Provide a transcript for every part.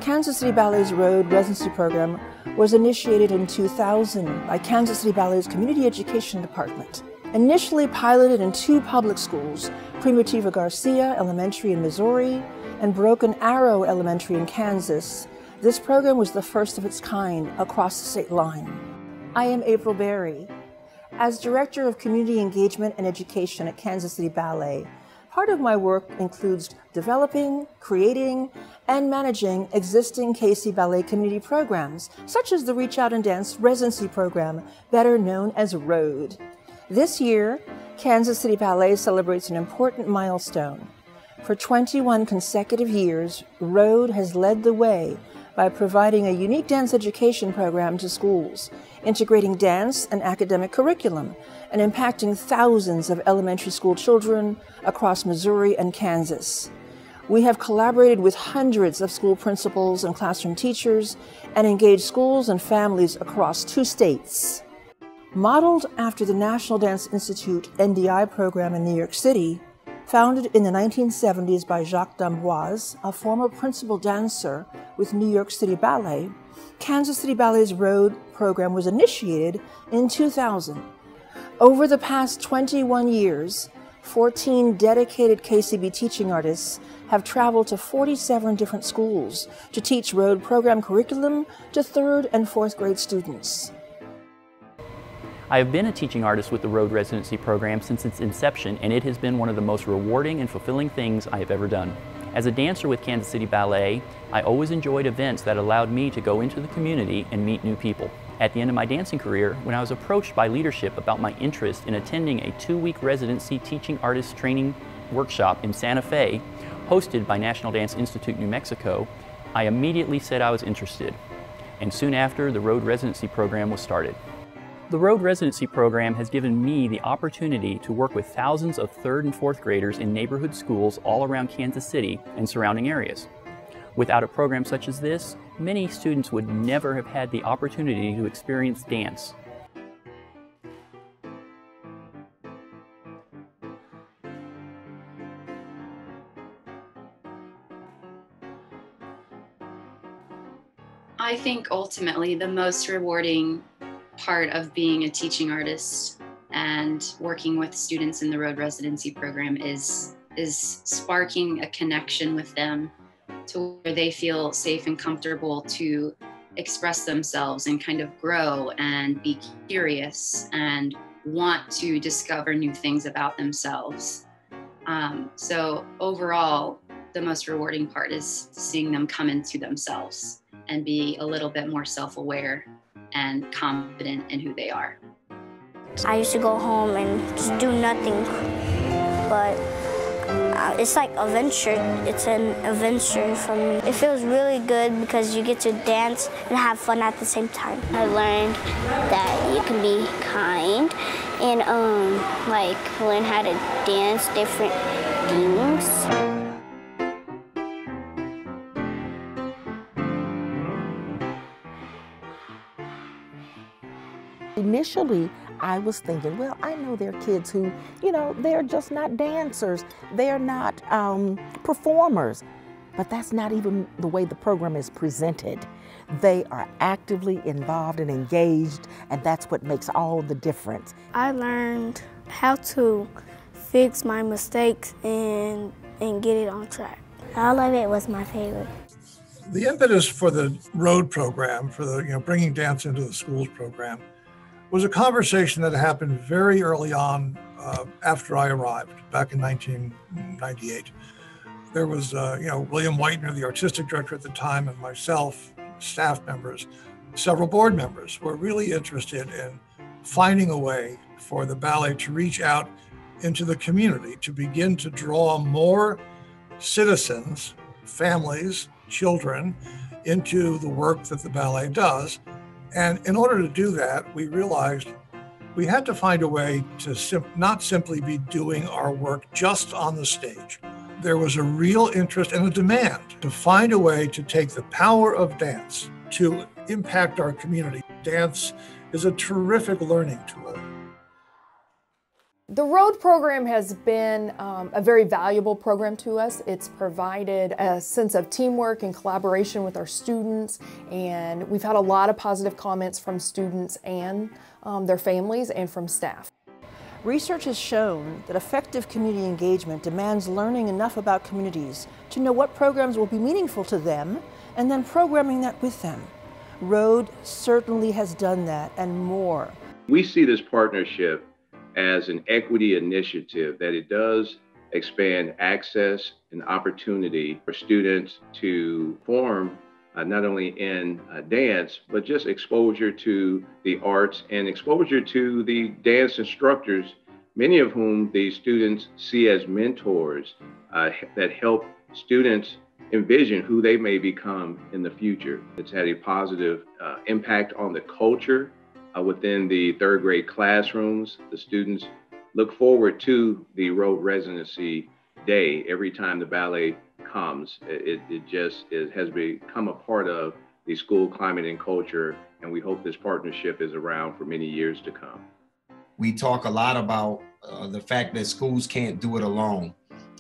Kansas City Ballet's R.O.A.D residency program was initiated in 2000 by Kansas City Ballet's Community Education Department. Initially piloted in 2 public schools, Primitiva Garcia Elementary in Missouri and Broken Arrow Elementary in Kansas, this program was the first of its kind across the state line. I am April Berry. As Director of Community Engagement and Education at Kansas City Ballet, part of my work includes developing, creating, and managing existing KC Ballet community programs, such as the Reach Out and Dance residency program, better known as R.O.A.D. This year, Kansas City Ballet celebrates an important milestone. For 21 consecutive years, R.O.A.D has led the way by providing a unique dance education program to schools, integrating dance and academic curriculum, and impacting thousands of elementary school children across Missouri and Kansas. We have collaborated with hundreds of school principals and classroom teachers and engaged schools and families across 2 states. Modeled after the National Dance Institute NDI program in New York City, founded in the 1970s by Jacques d'Amboise, a former principal dancer with New York City Ballet, Kansas City Ballet's R.O.A.D program was initiated in 2000. Over the past 21 years, 14 dedicated KCB teaching artists have traveled to 47 different schools to teach R.O.A.D program curriculum to 3rd and 4th grade students. I have been a teaching artist with the R.O.A.D residency program since its inception, and it has been one of the most rewarding and fulfilling things I have ever done. As a dancer with Kansas City Ballet, I always enjoyed events that allowed me to go into the community and meet new people. At the end of my dancing career, when I was approached by leadership about my interest in attending a 2-week residency teaching artist training workshop in Santa Fe, hosted by National Dance Institute New Mexico, I immediately said I was interested. And soon after, the R.O.A.D residency program was started. The R.O.A.D residency program has given me the opportunity to work with thousands of 3rd and 4th graders in neighborhood schools all around Kansas City and surrounding areas. Without a program such as this, many students would never have had the opportunity to experience dance. I think ultimately the most rewarding part of being a teaching artist and working with students in the R.O.A.D residency program is sparking a connection with them to where they feel safe and comfortable to express themselves and kind of grow and be curious and want to discover new things about themselves. So overall, the most rewarding part is seeing them come into themselves and be a little bit more self-aware and confident in who they are. I used to go home and just do nothing, but it's like a venture. It's an adventure for me. It feels really good because you get to dance and have fun at the same time. I learned that you can be kind and like learn how to dance different things. Initially, I was thinking, well, I know there are kids who, they're just not dancers. They're not performers. But that's not even the way the program is presented. They are actively involved and engaged, and that's what makes all the difference. I learned how to fix my mistakes and get it on track. All of it was my favorite. The impetus for the R.O.A.D program, for the bringing dance into the schools program, was a conversation that happened very early on after I arrived back in 1998. There was, William Whitener, the artistic director at the time, and myself, staff members, several board members were really interested in finding a way for the ballet to reach out into the community, to begin to draw more citizens, families, children into the work that the ballet does. And in order to do that, we realized we had to find a way to not simply be doing our work just on the stage. There was a real interest and a demand to find a way to take the power of dance to impact our community. Dance is a terrific learning tool. The R.O.A.D program has been a very valuable program to us. It's provided a sense of teamwork and collaboration with our students, and we've had a lot of positive comments from students and their families and from staff. Research has shown that effective community engagement demands learning enough about communities to know what programs will be meaningful to them and then programming that with them. R.O.A.D certainly has done that and more. We see this partnership as an equity initiative, that it does expand access and opportunity for students to form not only in dance, but just exposure to the arts and exposure to the dance instructors, many of whom the students see as mentors that help students envision who they may become in the future. It's had a positive impact on the culture within the third grade classrooms. The students look forward to the R.O.A.D residency day every time the ballet comes. It has become a part of the school climate and culture, and we hope this partnership is around for many years to come. We talk a lot about the fact that schools can't do it alone,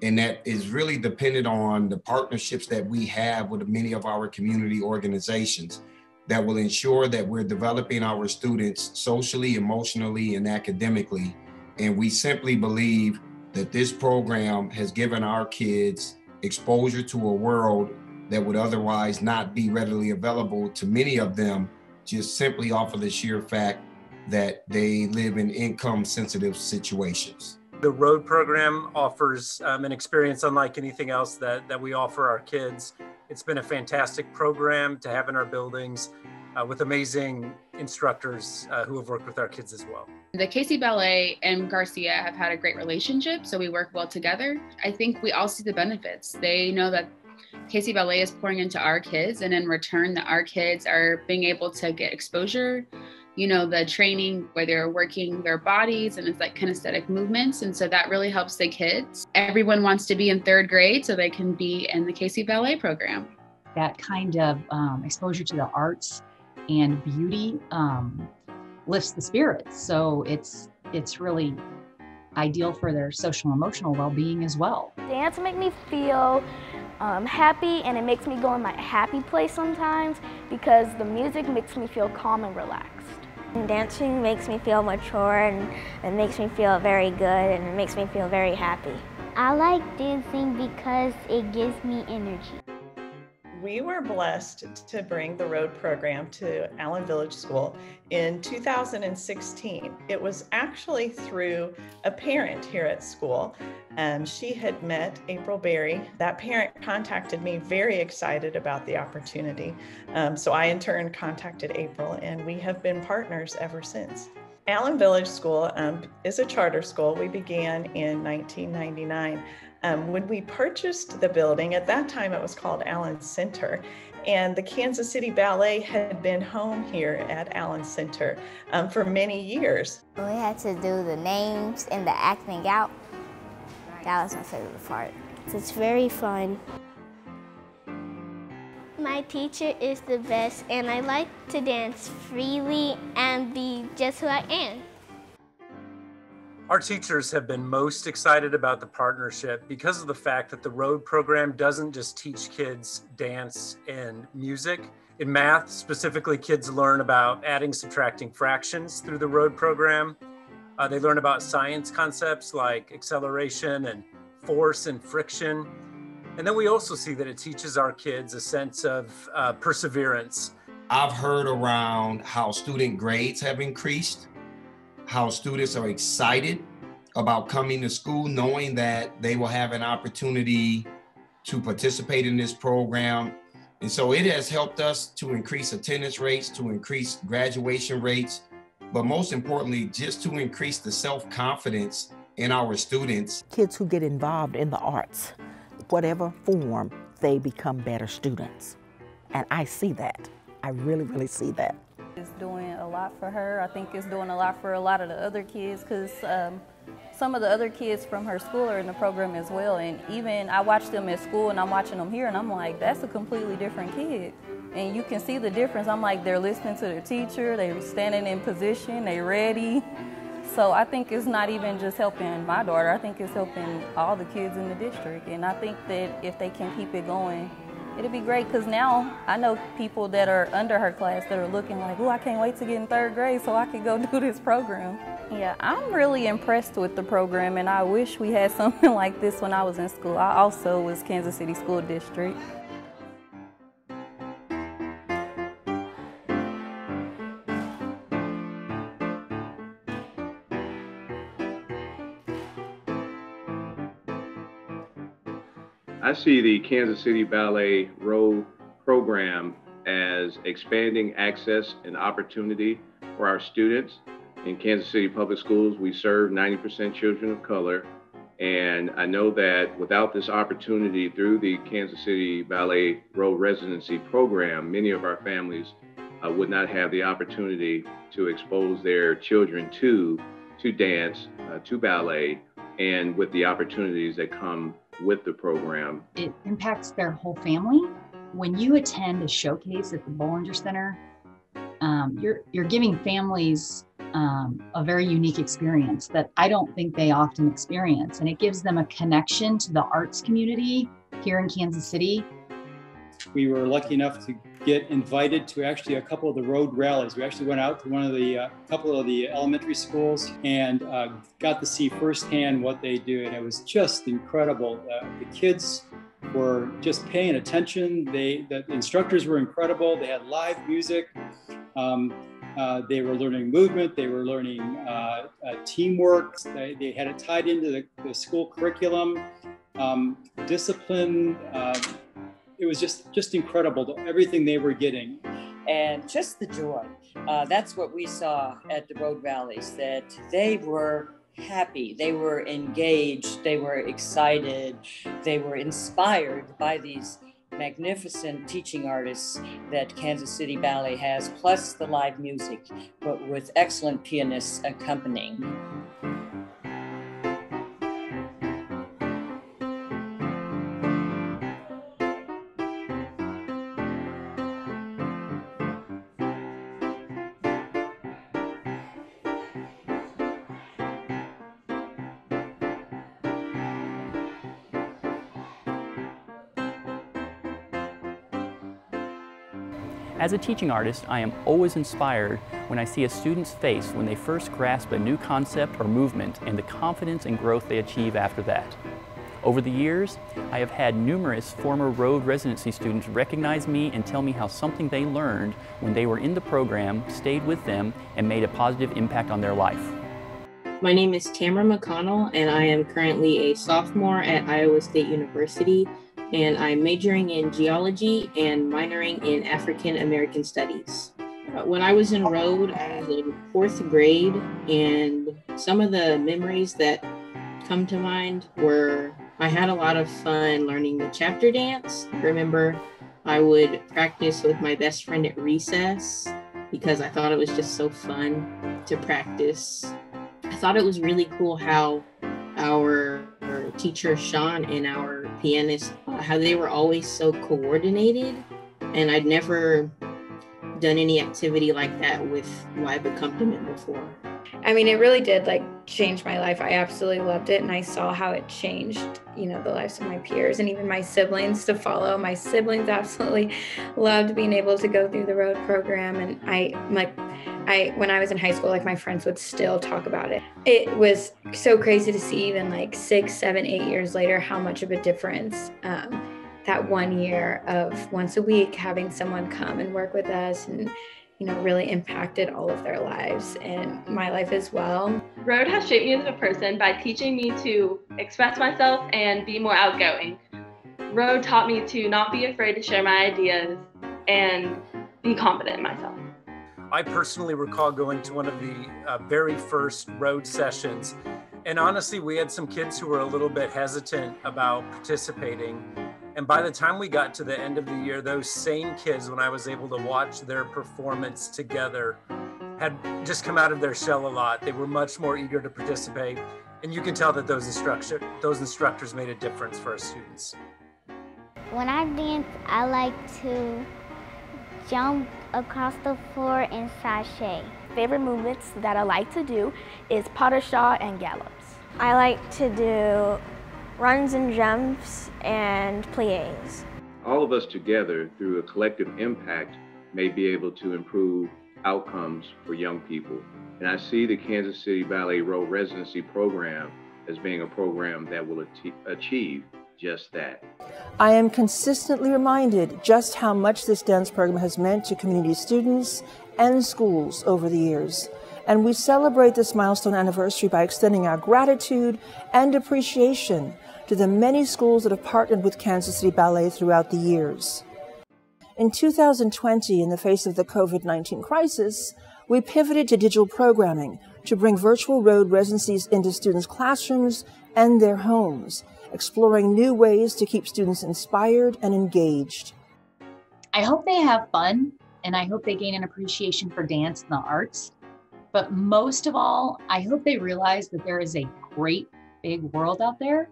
and that is really dependent on the partnerships that we have with many of our community organizations that will ensure that we're developing our students socially, emotionally, and academically. And we simply believe that this program has given our kids exposure to a world that would otherwise not be readily available to many of them, just simply off of the sheer fact that they live in income-sensitive situations. The R.O.A.D program offers an experience unlike anything else that we offer our kids. It's been a fantastic program to have in our buildings with amazing instructors who have worked with our kids as well. The KC Ballet and Garcia have had a great relationship, so we work well together. I think we all see the benefits. They know that KC Ballet is pouring into our kids, and in return that our kids are being able to get exposure, you know, the training where they're working their bodies and it's like kinesthetic movements. And so that really helps the kids. Everyone wants to be in third grade so they can be in the KC Ballet program. That kind of exposure to the arts and beauty lifts the spirits. So it's really ideal for their social and emotional well-being as well. Dance makes me feel happy, and it makes me go in my happy place sometimes because the music makes me feel calm and relaxed. And dancing makes me feel mature, and it makes me feel very good, and it makes me feel very happy. I like dancing because it gives me energy. We were blessed to bring the R.O.A.D program to Allen Village School in 2016. It was actually through a parent here at school. She had met April Berry. That parent contacted me very excited about the opportunity. So I in turn contacted April, and we have been partners ever since. Allen Village School is a charter school. We began in 1999. When we purchased the building, at that time it was called Allen Center, and the Kansas City Ballet had been home here at Allen Center for many years. We had to do the names and the acting out. That was my favorite part. It's very fun. My teacher is the best, and I like to dance freely and be just who I am. Our teachers have been most excited about the partnership because of the fact that the R.O.A.D program doesn't just teach kids dance and music. In math, specifically, kids learn about adding, subtracting fractions through the R.O.A.D program. They learn about science concepts like acceleration and force and friction. And then we also see that it teaches our kids a sense of perseverance. I've heard around how student grades have increased, how students are excited about coming to school, knowing that they will have an opportunity to participate in this program. And so it has helped us to increase attendance rates, to increase graduation rates, but most importantly, just to increase the self-confidence in our students. Kids who get involved in the arts, whatever form, they become better students. And I see that. I really, really see that. It's doing a lot for her. I think it's doing a lot for a lot of the other kids, because some of the other kids from her school are in the program as well. And even I watch them at school and I'm watching them here and I'm like, that's a completely different kid. And you can see the difference. I'm like, they're listening to their teacher, they're standing in position, they're ready. So I think it's not even just helping my daughter, I think it's helping all the kids in the district. And I think that if they can keep it going, it'll be great, because now I know people that are under her class that are looking like, oh, I can't wait to get in 3rd grade so I can go do this program. Yeah, I'm really impressed with the program, and I wish we had something like this when I was in school. I also was Kansas City School District. I see the Kansas City Ballet R.O.A.D program as expanding access and opportunity for our students. In Kansas City Public Schools, we serve 90% children of color. And I know that without this opportunity through the Kansas City Ballet R.O.A.D residency program, many of our families would not have the opportunity to expose their children to dance, to ballet, and with the opportunities that come with the program. It impacts their whole family. When you attend a showcase at the Bollinger Center, you're giving families a very unique experience that I don't think they often experience, and it gives them a connection to the arts community here in Kansas City. We were lucky enough to get invited to actually a couple of the R.O.A.D rallies. We actually went out to one of the couple of the elementary schools and got to see firsthand what they do, and it was just incredible. The kids were just paying attention. The instructors were incredible. They had live music. They were learning movement. They were learning teamwork. They had it tied into the school curriculum, discipline. It was just incredible, everything they were getting. And just the joy. That's what we saw at the R.O.A.D rallies, that they were happy, they were engaged, they were excited, they were inspired by these magnificent teaching artists that Kansas City Ballet has, plus the live music, but with excellent pianists accompanying. As a teaching artist, I am always inspired when I see a student's face when they first grasp a new concept or movement and the confidence and growth they achieve after that. Over the years, I have had numerous former R.O.A.D residency students recognize me and tell me how something they learned when they were in the program stayed with them and made a positive impact on their life. My name is Tamara McConnell, and I am currently a sophomore at Iowa State University, and I'm majoring in geology and minoring in African American Studies. When I was in R.O.A.D, I was in 4th grade, and some of the memories that come to mind were I had a lot of fun learning the chapter dance. I remember I would practice with my best friend at recess because I thought it was just so fun to practice. I thought it was really cool how our teacher Sean and our pianist, how they were always so coordinated, and I'd never done any activity like that with live accompaniment before. I mean, it really did change my life. I absolutely loved it, and I saw how it changed, the lives of my peers and even my siblings to follow. My siblings absolutely loved being able to go through the R.O.A.D program, and when I was in high school, my friends would still talk about it. It was so crazy to see even 6, 7, 8 years later how much of a difference that 1 year of once a week having someone come and work with us and really impacted all of their lives and my life as well. R.O.A.D has shaped me as a person by teaching me to express myself and be more outgoing. R.O.A.D taught me to not be afraid to share my ideas and be confident in myself. I personally recall going to one of the very first R.O.A.D sessions, and honestly, we had some kids who were a little bit hesitant about participating. And by the time we got to the end of the year, those same kids, when I was able to watch their performance together, had just come out of their shell a lot. They were much more eager to participate. And you can tell that those instructors made a difference for our students. When I dance, I like to jump across the floor and sashay. favorite movements that I like to do is pas-de-chat and gallops. I like to do runs and jumps and pliés. All of us together, through a collective impact, may be able to improve outcomes for young people. And I see the Kansas City Ballet R.O.A.D residency program as being a program that will achieve just that. I am consistently reminded just how much this dance program has meant to community students and schools over the years. And we celebrate this milestone anniversary by extending our gratitude and appreciation to the many schools that have partnered with Kansas City Ballet throughout the years. In 2020, in the face of the COVID-19 crisis, we pivoted to digital programming to bring virtual R.O.A.D residencies into students' classrooms and their homes, exploring new ways to keep students inspired and engaged. I hope they have fun, and I hope they gain an appreciation for dance and the arts. But most of all, I hope they realize that there is a great big world out there,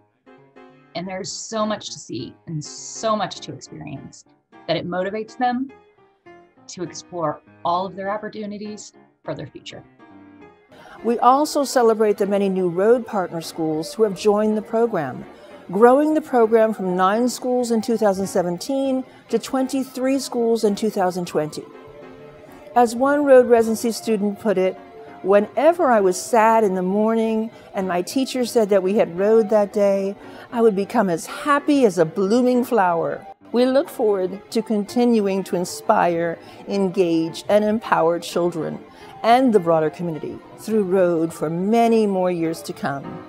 and there's so much to see and so much to experience that it motivates them to explore all of their opportunities for their future. We also celebrate the many new R.O.A.D partner schools who have joined the program, growing the program from 9 schools in 2017 to 23 schools in 2020. As one R.O.A.D residency student put it, whenever I was sad in the morning and my teacher said that we had R.O.A.D that day, I would become as happy as a blooming flower. We look forward to continuing to inspire, engage, and empower children and the broader community through R.O.A.D for many more years to come.